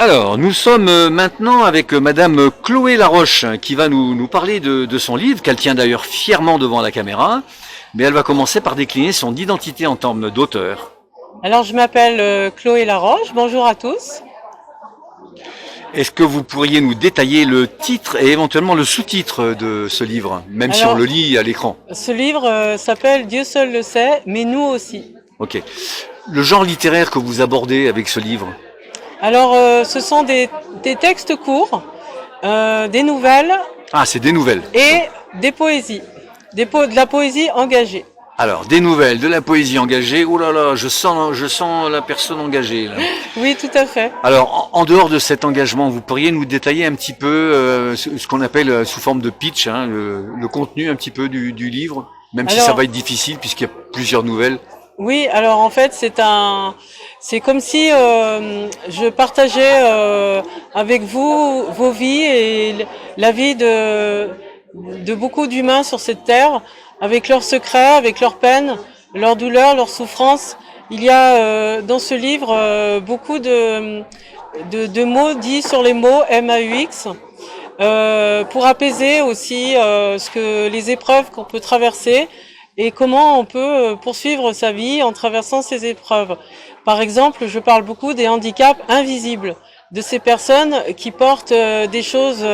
Alors, nous sommes maintenant avec Madame Chloé Laroche qui va nous parler de son livre, qu'elle tient d'ailleurs fièrement devant la caméra, mais elle va commencer par décliner son identité en termes d'auteur. Alors, je m'appelle Chloé Laroche. Bonjour à tous. Est-ce que vous pourriez nous détailler le titre et éventuellement le sous-titre de ce livre, même si on le lit à l'écran? Ce livre s'appelle Dieu seul le sait, mais nous aussi. Ok. Le genre littéraire que vous abordez avec ce livre? Alors, ce sont des textes courts, des nouvelles. Ah, c'est des nouvelles. Et des poésies, de la poésie engagée. Alors, des nouvelles, de la poésie engagée. Oh là là, je sens la personne engagée là. Oui, tout à fait. Alors, en dehors de cet engagement, vous pourriez nous détailler un petit peu ce qu'on appelle sous forme de pitch, hein, le contenu un petit peu du livre, même si ça va être difficile puisqu'il y a plusieurs nouvelles. Oui, alors en fait, c'est comme si je partageais avec vous vos vies et la vie de beaucoup d'humains sur cette terre, avec leurs secrets, avec leurs peines, leurs douleurs, leurs souffrances. Il y a dans ce livre beaucoup de mots dits sur les mots MAUX pour apaiser aussi les épreuves qu'on peut traverser et comment on peut poursuivre sa vie en traversant ces épreuves. Par exemple, je parle beaucoup des handicaps invisibles, de ces personnes qui portent des choses,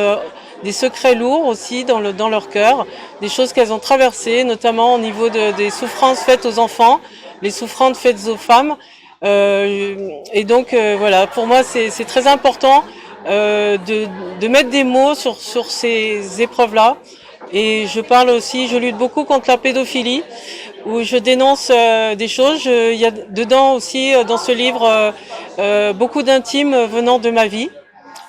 des secrets lourds aussi dans leur cœur, des choses qu'elles ont traversées, notamment au niveau des souffrances faites aux enfants, les souffrances faites aux femmes. Et donc voilà, pour moi c'est très important de mettre des mots sur ces épreuves-là. Et je lutte beaucoup contre la pédophilie, où je dénonce des choses. Il y a dedans aussi, dans ce livre, beaucoup d'intimes venant de ma vie.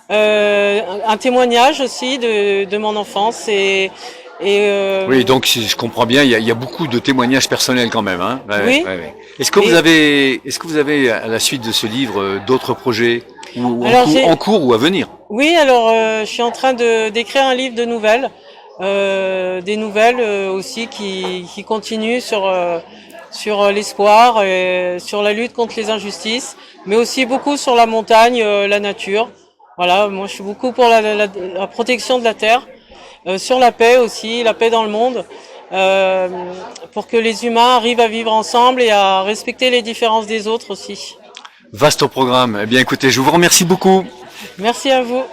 Un témoignage aussi de mon enfance. Oui, donc si je comprends bien, il y a beaucoup de témoignages personnels quand même. Hein. Oui. Ouais. Est-ce que vous avez à la suite de ce livre d'autres projets en cours ou à venir? Oui, alors je suis en train d'écrire un livre de nouvelles. Des nouvelles aussi qui continuent sur l'espoir et sur la lutte contre les injustices, mais aussi beaucoup sur la montagne, la nature. Voilà, moi je suis beaucoup pour la protection de la terre, sur la paix aussi, la paix dans le monde, pour que les humains arrivent à vivre ensemble et à respecter les différences des autres aussi. Vaste programme. Eh bien écoutez, je vous remercie beaucoup. Merci à vous.